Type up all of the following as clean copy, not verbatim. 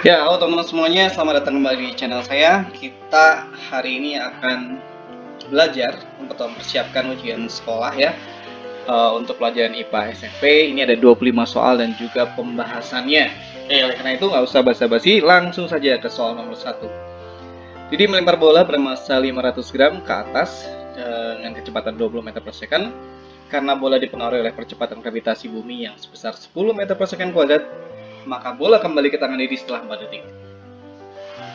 Ya, halo teman-teman semuanya, selamat datang kembali di channel saya. Kita hari ini akan belajar untuk mempersiapkan ujian sekolah ya. Untuk pelajaran IPA SMP ini ada 25 soal dan juga pembahasannya. Oleh karena itu nggak usah basa-basi, langsung saja ke soal nomor 1. Jadi melempar bola bermassa 500 gram ke atas dengan kecepatan 20 meter per second. Karena bola dipengaruhi oleh percepatan gravitasi bumi yang sebesar 10 meter per second kuadrat, maka bola kembali ke tangan diri setelah 4 detik.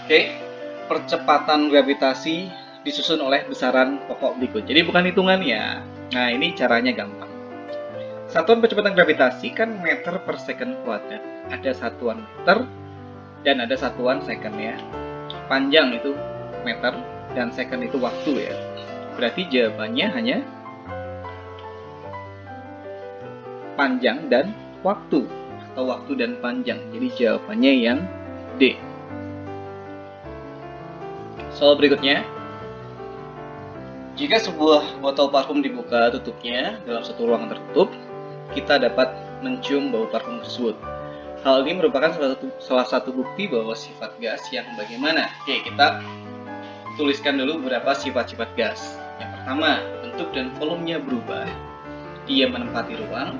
Oke, percepatan gravitasi disusun oleh besaran pokok berikut. Jadi bukan hitungannya. Nah, ini caranya gampang. Satuan percepatan gravitasi kan meter per second kuadrat. Ada satuan meter dan ada satuan second ya. Panjang itu meter dan second itu waktu ya. Berarti jawabannya hanya panjang dan waktu atau waktu dan panjang. Jadi jawabannya yang D. Soal berikutnya. Jika sebuah botol parfum dibuka tutupnya dalam satu ruangan tertutup, kita dapat mencium bau parfum tersebut. Hal ini merupakan salah satu bukti bahwa sifat gas yang bagaimana. Oke, kita tuliskan dulu beberapa sifat-sifat gas. Yang pertama, bentuk dan volumenya berubah. Dia menempati ruang.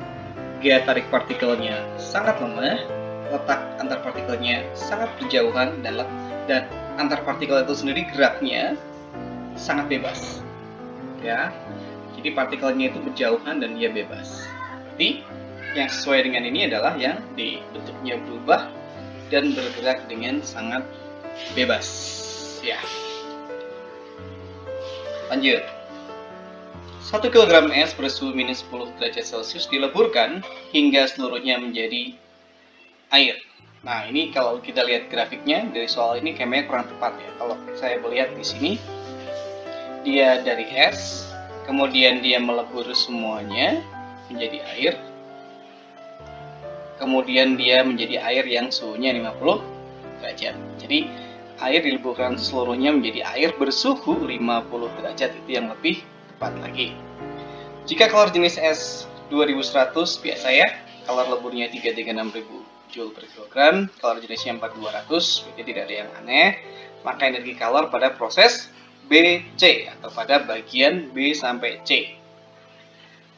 Gaya tarik partikelnya sangat lemah. Letak antar partikelnya sangat berjauhan dan antar partikel itu sendiri geraknya sangat bebas. Ya, jadi partikelnya itu berjauhan dan dia bebas. Jadi yang sesuai dengan ini adalah yang D, bentuknya berubah dan bergerak dengan sangat bebas. Ya. Lanjut. 1 kg es bersuhu minus 10 derajat Celcius dileburkan hingga seluruhnya menjadi air. Nah, ini kalau kita lihat grafiknya dari soal ini kayaknya kurang tepat ya. Kalau saya melihat di sini dia dari es, kemudian dia melebur semuanya menjadi air, kemudian dia menjadi air yang suhunya 50 derajat. Jadi air dileburkan seluruhnya menjadi air bersuhu 50 derajat, itu yang lebih tepat lagi. Jika kalor jenis es 2100 biasa ya, kalor leburnya 336.000 Joule per kilogram, kalor jenisnya 4200, berarti tidak ada yang aneh. Maka energi kalor pada proses BC atau pada bagian B sampai C.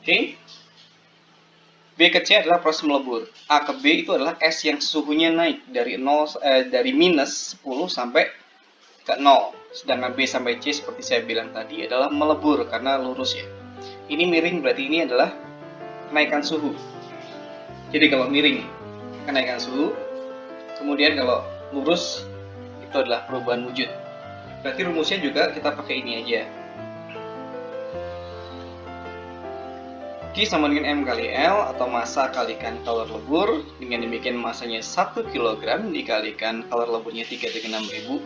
Oke. B ke C adalah proses melebur. A ke B itu adalah es yang suhunya naik dari minus 10 sampai ke 0. Sedangkan B sampai C seperti saya bilang tadi adalah melebur karena lurus ya. Ini miring berarti ini adalah kenaikan suhu. Jadi kalau miring kenaikan suhu, kemudian kalau lurus itu adalah perubahan wujud. Berarti rumusnya juga kita pakai ini aja. Q sama dengan M kali L atau massa kalikan kalor lebur. Dengan demikian massanya 1 kg dikalikan kalor leburnya 336.000,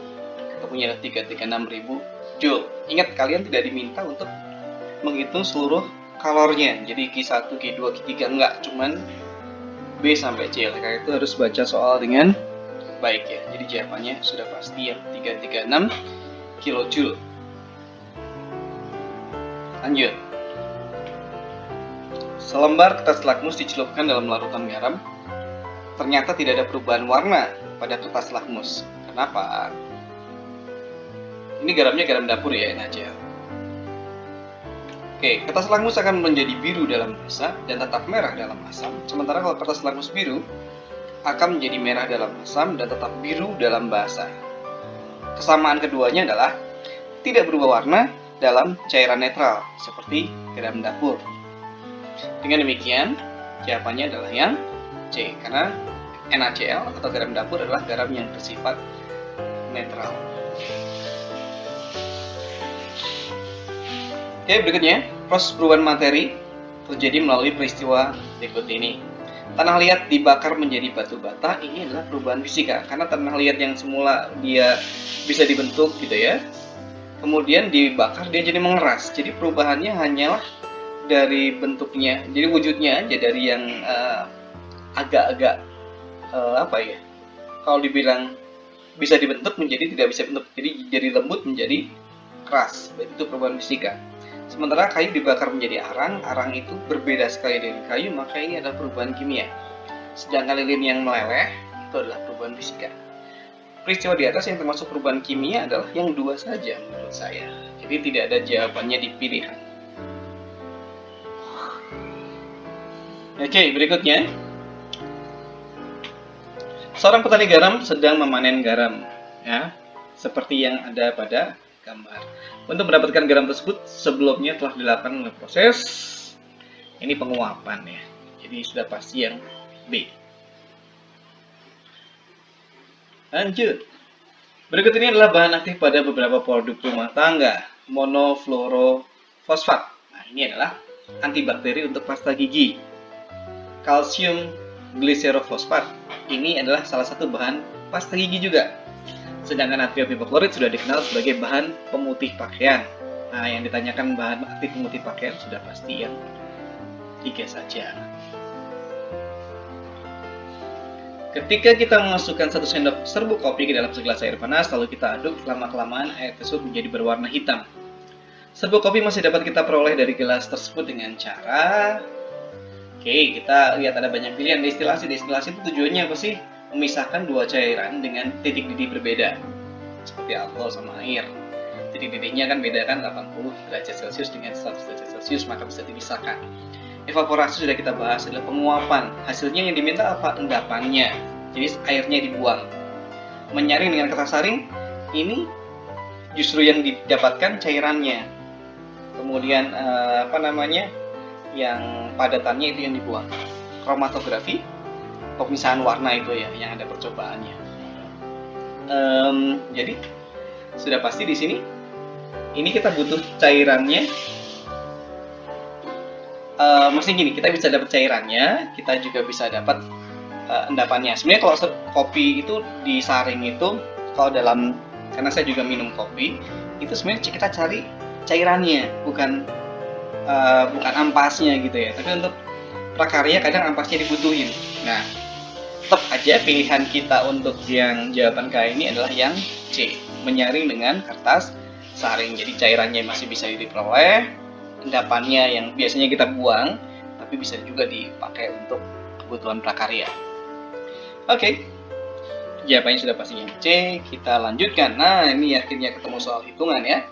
ketemunya adalah 336.000 Joule. Ingat, kalian tidak diminta untuk menghitung seluruh kalornya. Jadi Q1, Q2, Q3 enggak, cuman B sampai C. Karena itu harus baca soal dengan baik ya. Jadi jawabannya sudah pasti yang 336 kilojoule. Lanjut. Selembar kertas lakmus dicelupkan dalam larutan garam. Ternyata tidak ada perubahan warna pada kertas lakmus. Kenapa? Ini garamnya garam dapur ya, NaCl. Oke, kertas lakmus akan menjadi biru dalam basa dan tetap merah dalam asam. Sementara kalau kertas lakmus biru akan menjadi merah dalam asam dan tetap biru dalam basa. Kesamaan keduanya adalah tidak berubah warna dalam cairan netral seperti garam dapur. Dengan demikian, jawabannya adalah yang C, karena NaCl atau garam dapur adalah garam yang bersifat netral. Oke, berikutnya, proses perubahan materi terjadi melalui peristiwa berikut ini. Tanah liat dibakar menjadi batu bata, ini adalah perubahan fisika. Karena tanah liat yang semula dia bisa dibentuk gitu ya, kemudian dibakar dia jadi mengeras. Jadi perubahannya hanyalah dari bentuknya, jadi wujudnya aja dari yang agak-agak apa ya, kalau dibilang bisa dibentuk menjadi tidak bisa bentuk, jadi lembut menjadi keras. Itu perubahan fisika. Sementara kayu dibakar menjadi arang, arang itu berbeda sekali dengan kayu, maka ini adalah perubahan kimia. Sedangkan lilin yang meleleh itu adalah perubahan fisika. Peristiwa di atas yang termasuk perubahan kimia adalah yang dua saja menurut saya. Jadi tidak ada jawabannya di pilihan. Oke, berikutnya. Seorang petani garam sedang memanen garam, ya, seperti yang ada pada gambar. Untuk mendapatkan garam tersebut sebelumnya telah dilakukan oleh proses ini penguapan ya. Jadi sudah pasti yang B. Lanjut. Berikut ini adalah bahan aktif pada beberapa produk rumah tangga, monofluorofosfat. Nah, ini adalah antibakteri untuk pasta gigi. Kalsium gliserofosfat. Ini adalah salah satu bahan pasta gigi juga. Sedangkan natrium hipoklorit sudah dikenal sebagai bahan pemutih pakaian. Nah, yang ditanyakan bahan aktif pemutih pakaian sudah pasti yang 3 saja. Ketika kita memasukkan 1 sendok serbuk kopi ke dalam segelas air panas, lalu kita aduk, lama-kelamaan air tersebut menjadi berwarna hitam. Serbuk kopi masih dapat kita peroleh dari gelas tersebut dengan cara... Oke, kita lihat ada banyak pilihan destilasi. Destilasi itu tujuannya apa sih? Memisahkan dua cairan dengan titik didih berbeda, seperti alkohol sama air. Titik didihnya kan beda kan, 80 derajat Celcius dengan 100 derajat Celcius, maka bisa dipisahkan. Evaporasi sudah kita bahas, adalah penguapan. Hasilnya yang diminta apa? Endapannya. Jadi airnya dibuang. Menyaring dengan kertas saring, ini justru yang didapatkan cairannya. Kemudian yang padatannya itu yang dibuang. Kromatografi, pemisahan warna itu ya, yang ada percobaannya. Jadi sudah pasti di sini. Ini kita butuh cairannya. Maksudnya gini, kita bisa dapat cairannya, kita juga bisa dapat endapannya. Sebenarnya kalau kopi itu disaring itu, karena saya juga minum kopi, itu sebenarnya kita cari cairannya, bukan ampasnya gitu ya. Tapi untuk prakarya kadang ampasnya dibutuhin. Nah, tetap aja pilihan kita untuk yang jawaban K ini adalah yang C, menyaring dengan kertas saring. Jadi cairannya masih bisa diperoleh, endapannya yang biasanya kita buang, tapi bisa juga dipakai untuk kebutuhan prakarya. Oke, jawabannya sudah pasti yang C. Kita lanjutkan. Nah, ini akhirnya ketemu soal hitungan ya.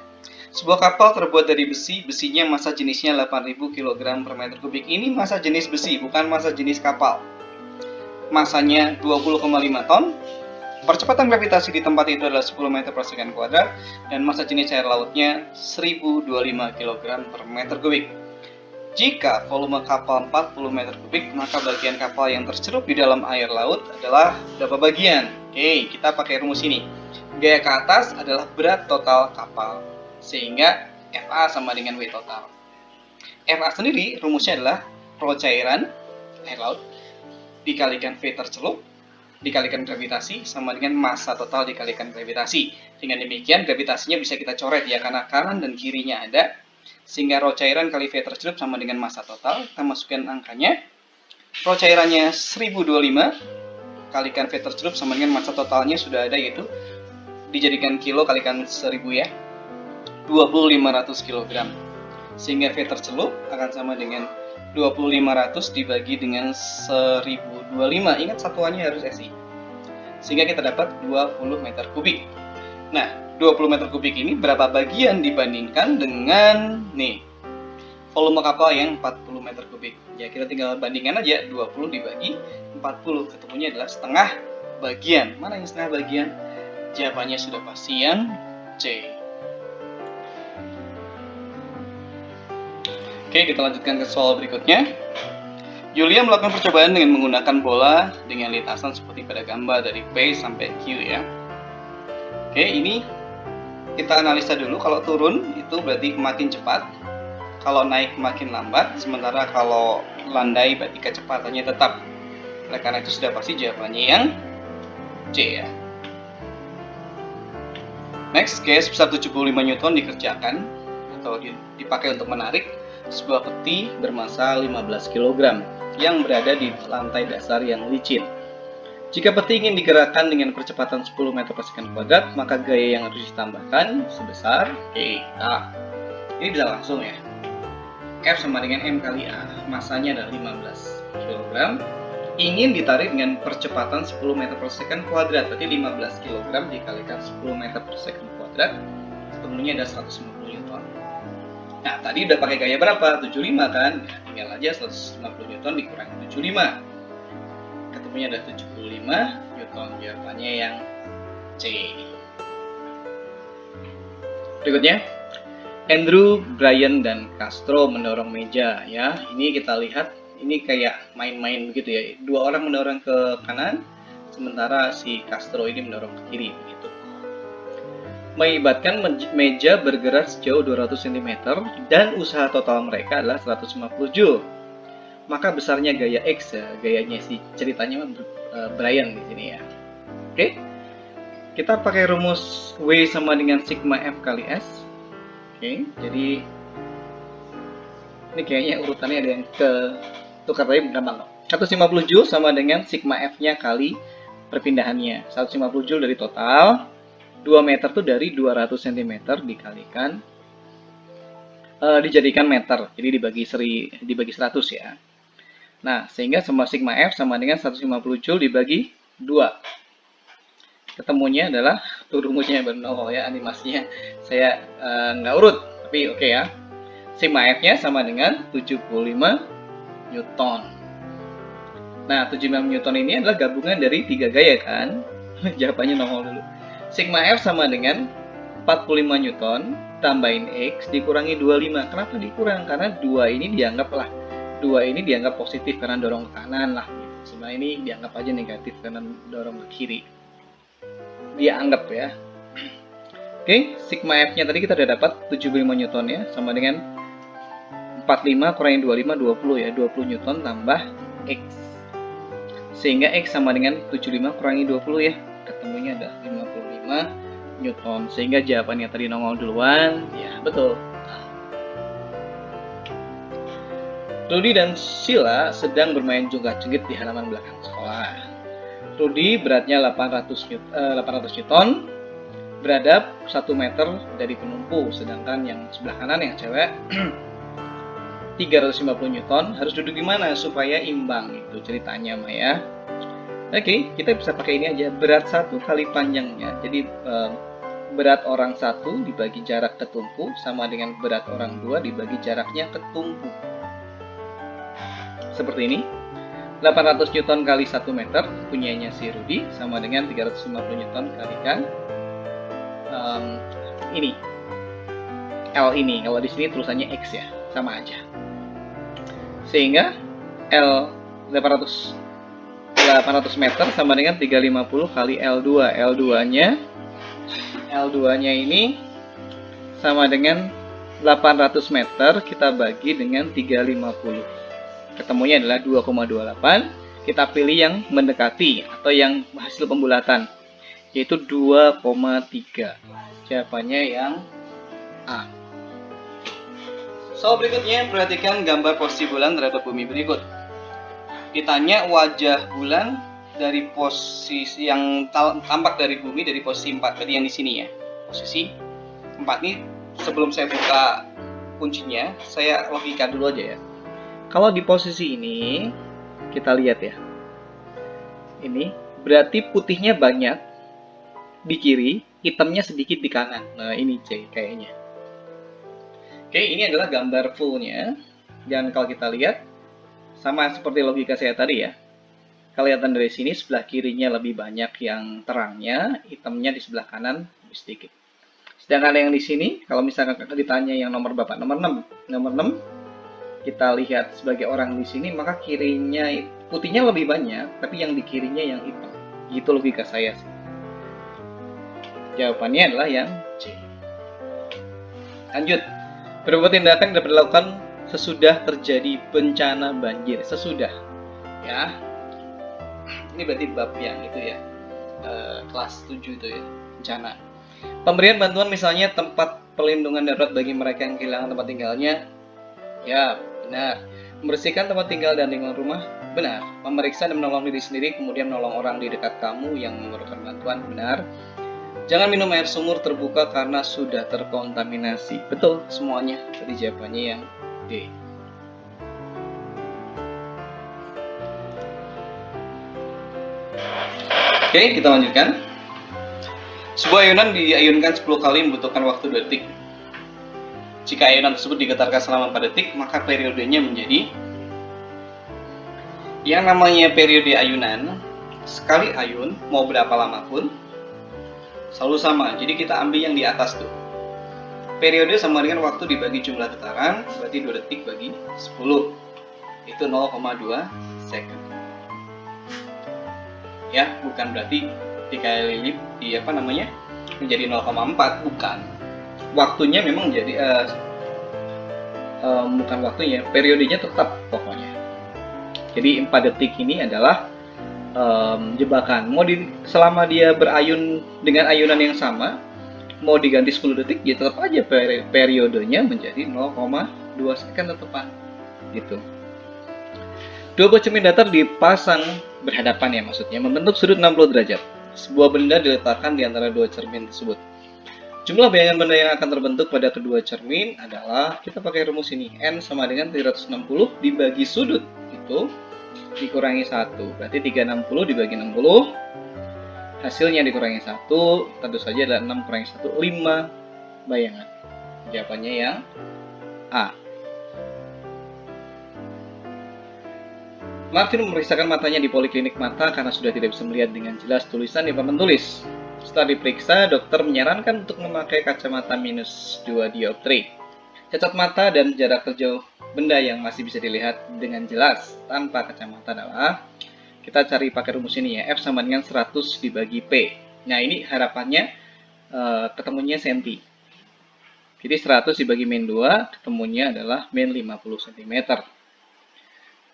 Sebuah kapal terbuat dari besi, besinya massa jenisnya 8.000 kg per meter kubik. Ini massa jenis besi, bukan massa jenis kapal. Massanya 20,5 ton. Percepatan gravitasi di tempat itu adalah 10 meter per second kuadrat. Dan massa jenis air lautnya 1025 kg per meter kubik. Jika volume kapal 40 meter kubik, maka bagian kapal yang tercelup di dalam air laut adalah berapa bagian? Oke, kita pakai rumus ini. Gaya ke atas adalah berat total kapal, sehingga FA sama dengan W total. FA sendiri rumusnya adalah rho cairan air laut dikalikan V tercelup dikalikan gravitasi sama dengan massa total dikalikan gravitasi. Dengan demikian gravitasinya bisa kita coret ya, karena kanan dan kirinya ada, sehingga rho cairan kali V tercelup sama dengan massa total. Kita masukkan angkanya. Rho cairannya 1025 kalikan V tercelup sama dengan massa totalnya sudah ada, yaitu dijadikan kilo kalikan 1000 ya, 2.500 kg. Sehingga V tercelup akan sama dengan 2.500 dibagi dengan 1025. Ingat satuannya harus SI. Sehingga kita dapat 20 meter kubik. Nah, 20 meter kubik ini berapa bagian dibandingkan dengan volume kapal yang 40 meter kubik. Ya, kita tinggal bandingkan aja, 20 dibagi 40. Ketemunya adalah setengah bagian. Mana yang setengah bagian? Jawabannya sudah pasti yang C. Oke, kita lanjutkan ke soal berikutnya. Julia melakukan percobaan dengan menggunakan bola dengan lintasan seperti pada gambar dari P sampai Q ya. Oke, ini kita analisa dulu. Kalau turun itu berarti makin cepat, kalau naik makin lambat, sementara kalau landai berarti kecepatannya tetap. Oleh karena itu sudah pasti jawabannya yang C ya. Next, gaya sebesar 75 Newton dikerjakan atau dipakai untuk menarik sebuah peti bermassa 15 kg yang berada di lantai dasar yang licin. Jika peti ingin digerakkan dengan percepatan 10 meter per second kuadrat, maka gaya yang harus ditambahkan sebesar ini bisa langsung ya. F sama dengan M kali A, massanya adalah 15 kg. Ingin ditarik dengan percepatan 10 meter per second kuadrat, berarti 15 kg dikalikan 10 meter per second kuadrat, ketemunya ada 150 Newton. Nah, tadi udah pakai gaya berapa? 75 kan? Ya, tinggal aja 150 Newton dikurangi 75. Ketemunya ada 75 Newton, jawabannya yang C. Berikutnya, Andrew, Brian, dan Castro mendorong meja ya. Ini kita lihat, ini kayak main-main begitu ya. Dua orang mendorong ke kanan, sementara si Castro ini mendorong ke kiri begitu. Mengibatkan meja bergerak sejauh 200 cm dan usaha total mereka adalah 150 Joule. Maka besarnya gaya X ya, gayanya si ceritanya Brian di sini ya. Oke. Kita pakai rumus W sama dengan sigma F kali S. Oke, jadi ini kayaknya urutannya ada yang ke tukar tadi gampang. 150 Joule sama dengan sigma F-nya kali perpindahannya. 150 Joule dari total, 2 meter tuh dari 200 cm dikalikan dijadikan meter. Jadi dibagi 100 ya. Nah, sehingga semua sigma F sama dengan 150 Joule dibagi 2. Ketemunya adalah rumusnya bernol ya, animasinya saya nggak urut, tapi oke ya. Sigma F-nya sama dengan 75 Newton. Nah, 75 Newton ini adalah gabungan dari 3 gaya kan? Jawabannya nongol dulu. Sigma F sama dengan 45 Newton tambahin X dikurangi 25. Kenapa dikurang? Karena 2 ini dianggap positif karena dorong ke kanan lah. Sebenarnya ini dianggap aja negatif karena dorong ke kiri. Dia anggap ya. Oke, sigma F-nya tadi kita udah dapat 75 Newton ya, sama dengan 45 kurangi 25, 20 ya, 20 Newton tambah X. Sehingga X sama dengan 75 kurangi 20 ya, ketemunya ada 55 Newton. Sehingga jawabannya tadi nongol duluan, ya betul. Rudy dan Sheila sedang bermain jungkat-jungkit di halaman belakang sekolah. Rudy beratnya 800 Newton, beradab 1 meter dari penumpu, sedangkan yang sebelah kanan yang cewek 350 Newton. Harus duduk di mana supaya imbang, itu ceritanya Maya. Oke, kita bisa pakai ini aja, berat 1 kali panjangnya. Jadi berat orang 1 dibagi jarak ke tumpu sama dengan berat orang 2 dibagi jaraknya ke tumpu. Seperti ini. 800 Newton kali 1 meter punyanya si Rudy sama dengan 350 Newton kalikan ini L ini. Kalau di sini tulisannya X ya, sama aja. Sehingga L 800 meter sama dengan 350 kali L2. L2-nya ini sama dengan 800 meter kita bagi dengan 350. Ketemunya adalah 2,28. Kita pilih yang mendekati atau yang hasil pembulatan, yaitu 2,3. Jawabannya yang A. So, berikutnya perhatikan gambar posisi bulan terhadap bumi berikut. Ditanya wajah bulan dari posisi yang tampak dari bumi dari posisi 4. Tadi yang di sini ya. Posisi 4 ini sebelum saya buka kuncinya, saya logika dulu aja ya. Kalau di posisi ini kita lihat ya. Ini berarti putihnya banyak di kiri, hitamnya sedikit di kanan. Nah, ini C kayaknya. Oke, ini adalah gambar fullnya. Dan kalau kita lihat, sama seperti logika saya tadi ya. Kelihatan dari sini sebelah kirinya lebih banyak yang terangnya, hitamnya di sebelah kanan lebih sedikit. Sedangkan yang di sini, kalau misalkan ditanya yang nomor berapa? Nomor 6. Kita lihat sebagai orang di sini, maka kirinya putihnya lebih banyak, tapi yang di kirinya yang hitam. Gitu logika saya sih. Jawabannya adalah yang C. Lanjut. Beberapa tindakan dapat dilakukan sesudah terjadi bencana banjir. Sesudah, ya. Ini berarti bab yang itu ya, kelas 7 itu ya, bencana. Pemberian bantuan misalnya tempat perlindungan darurat bagi mereka yang kehilangan tempat tinggalnya, ya benar. Membersihkan tempat tinggal dan lingkungan rumah, benar. Memeriksa dan menolong diri sendiri, kemudian menolong orang di dekat kamu yang memerlukan bantuan, benar. Jangan minum air sumur terbuka karena sudah terkontaminasi. Betul semuanya. Tadi jawabannya yang D. Oke, kita lanjutkan. Sebuah ayunan diayunkan 10 kali membutuhkan waktu 2 detik. Jika ayunan tersebut digetarkan selama 4 detik, maka periodenya menjadi, yang namanya periode ayunan, sekali ayun mau berapa lama pun selalu sama. Jadi kita ambil yang di atas tuh. Periode sama dengan waktu dibagi jumlah getaran, berarti 2 detik bagi 10. Itu 0,2 second. Ya, bukan berarti dikali lipat menjadi 0,4, bukan. Waktunya memang jadi bukan waktunya, periodenya tetap pokoknya. Jadi 4 detik ini adalah jebakan. Selama dia berayun dengan ayunan yang sama, mau diganti 10 detik, ya tetap aja periodenya menjadi 0,2 second tetepan. Gitu. Dua buah cermin datar dipasang berhadapan ya, maksudnya membentuk sudut 60 derajat. Sebuah benda diletakkan di antara dua cermin tersebut. Jumlah bayangan benda yang akan terbentuk pada kedua cermin adalah, kita pakai rumus ini, N sama dengan 360 dibagi sudut itu dikurangi 1. Berarti 360 dibagi 60, hasilnya dikurangi 1, tentu saja adalah 6 kurangi 1, 5 bayangan. Jawabannya yang A. Martin memeriksakan matanya di poliklinik mata karena sudah tidak bisa melihat dengan jelas tulisan di papan tulis. Setelah diperiksa, dokter menyarankan untuk memakai kacamata minus 2 dioptri. Cacat mata dan jarak terjauh benda yang masih bisa dilihat dengan jelas tanpa kacamata adalah, kita cari pakai rumus ini ya, F sama dengan 100 dibagi P. Nah ini harapannya ketemunya senti. Jadi 100 dibagi min 2, ketemunya adalah min 50 cm.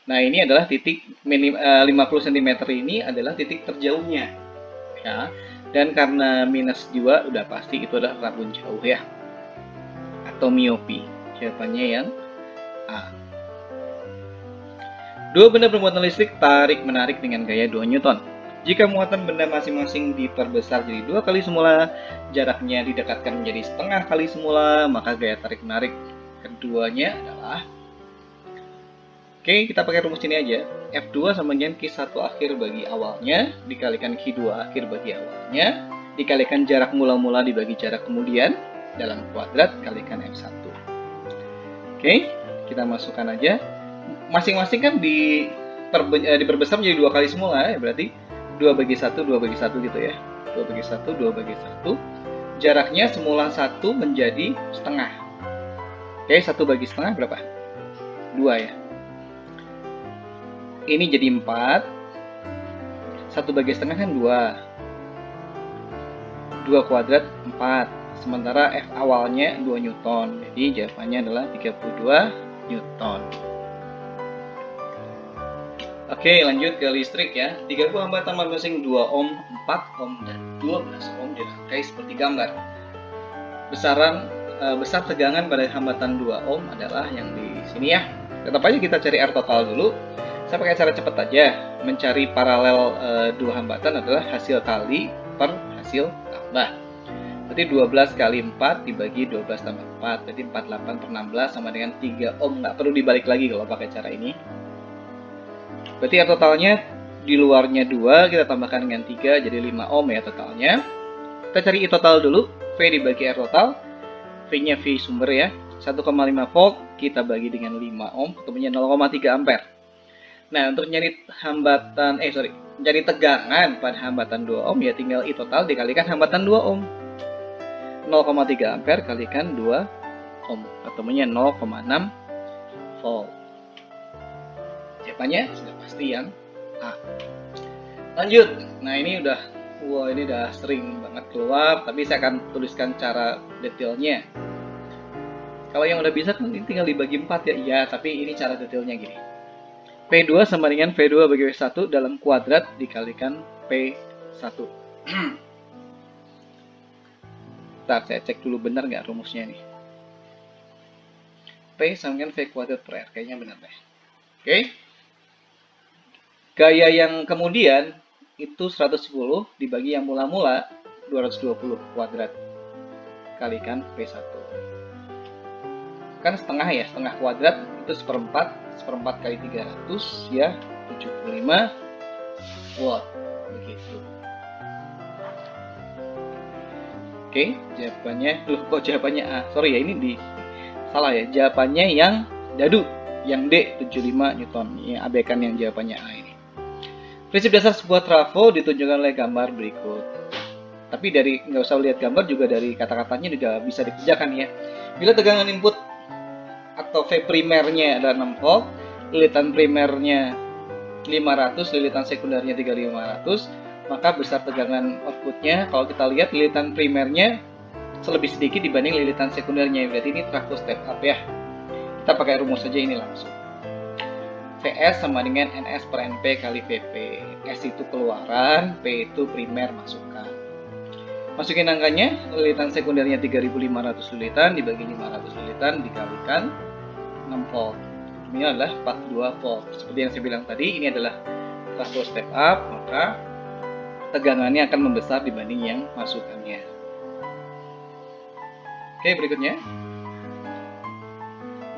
Nah ini adalah titik 50 cm ini adalah titik terjauhnya ya. Dan karena minus 2 udah pasti itu adalah rabun jauh ya, atau miopi. Jawabannya yang A. Dua benda bermuatan listrik tarik-menarik dengan gaya 2 Newton. Jika muatan benda masing-masing diperbesar jadi 2 kali semula, jaraknya didekatkan menjadi setengah kali semula, maka gaya tarik-menarik keduanya adalah, oke, kita pakai rumus ini aja. F2 sama dengan Q1 akhir bagi awalnya, dikalikan Q2 akhir bagi awalnya, dikalikan jarak mula-mula dibagi jarak kemudian, dalam kuadrat kalikan F1. Oke, kita masukkan aja. Masing-masing kan diperbesar menjadi 2 kali semula, ya berarti 2 bagi 1, 2 bagi 1 gitu ya. 2 bagi 1, 2 bagi 1. Jaraknya semula 1 menjadi setengah. Oke, 1 bagi setengah berapa? 2 ya. Ini jadi 4. 1 bagi setengah kan 2. 2 kuadrat 4. Sementara F awalnya 2 Newton. Jadi jawabannya adalah 32 Newton. Oke, lanjut ke listrik ya. 3 buah hambatan masing-masing 2 ohm, 4 ohm, dan 12 ohm dirangkai seperti gambar. Besar tegangan pada hambatan 2 ohm adalah yang di sini ya. Tetap aja kita cari R total dulu. Saya pakai cara cepat aja. Mencari paralel 2 hambatan adalah hasil kali per hasil tambah. Berarti 12 kali 4 dibagi 12 tambah 4. Berarti 48 per 16 sama dengan 3 ohm. Nggak perlu dibalik lagi kalau pakai cara ini. Berarti R totalnya di luarnya 2, kita tambahkan dengan 3, jadi 5 ohm ya totalnya. Kita cari I total dulu. V dibagi R total. V-nya V sumber ya. 1,5 volt kita bagi dengan 5 ohm, ketemunya 0,3 ampere. Nah, untuk nyari nyari tegangan pada hambatan 2 ohm ya tinggal I total dikalikan hambatan 2 ohm. 0,3 ampere kalikan 2 ohm, ketemunya 0,6 volt. Jawabannya sudah pasti yang A. Lanjut. Nah, ini udah sering banget keluar, tapi saya akan tuliskan cara detailnya. Kalau yang udah bisa kan ini tinggal dibagi 4 ya. Iya, tapi ini cara detailnya gini. P2 sama dengan V2 bagi V1 dalam kuadrat dikalikan P1. Bentar, saya cek dulu benar nggak rumusnya nih. P sama dengan V kuadrat per R, kayaknya benar deh. Oke. Gaya yang kemudian itu 110 dibagi yang mula-mula 220 kuadrat kalikan P1. Kan setengah ya, setengah kuadrat itu seperempat, seperempat kali 300 ya 75 watt begitu. Oke, jawabannya, loh kok jawabannya A? Sorry ya, ini salah ya. Jawabannya yang dadu, yang D 75 Newton. Ya, abaikan yang jawabannya A ini. Prinsip dasar sebuah trafo ditunjukkan oleh gambar berikut. Tapi dari nggak usah lihat gambar juga dari kata-katanya juga bisa dikerjakan ya. Bila tegangan input atau V primernya adalah 6 volt, lilitan primernya 500, lilitan sekundernya 3500, maka besar tegangan outputnya. Kalau kita lihat lilitan primernya lebih sedikit dibanding lilitan sekundernya, berarti ini trafo step up ya. Kita pakai rumus saja ini langsung. Vs sama dengan Ns per Np kali Vp. S itu keluaran, P itu primer masukkan. Masukin angkanya, lilitan sekundernya 3500 lilitan dibagi 500 lilitan dikalikan 6 volt. Ini adalah 42 volt. Seperti yang saya bilang tadi, ini adalah trafo step up, maka tegangannya akan membesar dibanding yang masukannya. Oke, berikutnya.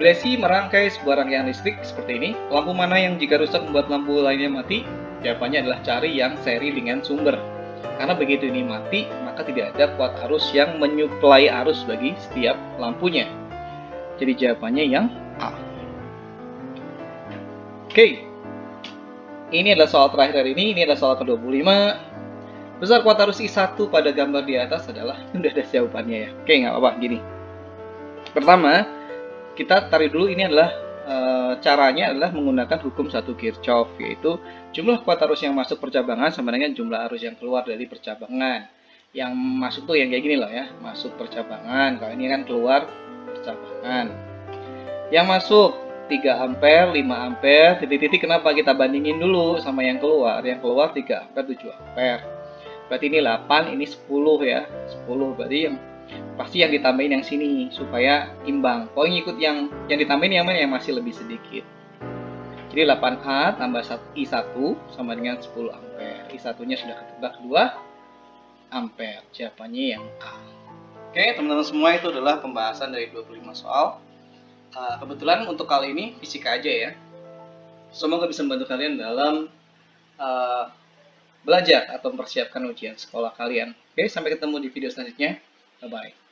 Blasi merangkai sebuah rangkaian listrik seperti ini. Lampu mana yang jika rusak membuat lampu lainnya mati? Jawabannya adalah cari yang seri dengan sumber. Karena begitu ini mati, maka tidak ada kuat arus yang menyuplai arus bagi setiap lampunya. Jadi jawabannya yang A. Oke. Ini adalah soal terakhir hari ini. Ini adalah soal ke-25. Besar kuat arus I1 pada gambar di atas adalah, udah ada jawabannya ya. Oke, nggak apa-apa, gini. Pertama, kita tarik dulu, ini adalah caranya adalah menggunakan hukum 1 Kirchhoff, yaitu jumlah kuat arus yang masuk percabangan sama dengan jumlah arus yang keluar dari percabangan. Yang masuk tuh yang kayak gini loh ya, masuk percabangan. Kalau ini kan keluar percabangan. Yang masuk 3 ampere, 5 ampere, titik-titik kenapa kita bandingin dulu sama yang keluar? Yang keluar 3 ampere, 7 ampere. Berarti ini 8, ini 10 ya. 10 berarti yang pasti yang ditambahin yang sini supaya imbang. Pokoknya ikut yang ditambahin yang mana yang masih lebih sedikit. Jadi 8A tambah I1 sama dengan 10 ampere. I1-nya sudah ketebak 2 ampere. Jawabannya yang A. Oke, teman-teman semua, itu adalah pembahasan dari 25 soal. Kebetulan untuk kali ini fisika aja ya. Semoga bisa membantu kalian dalam belajar atau mempersiapkan ujian sekolah kalian. Oke, sampai ketemu di video selanjutnya. Bye-bye.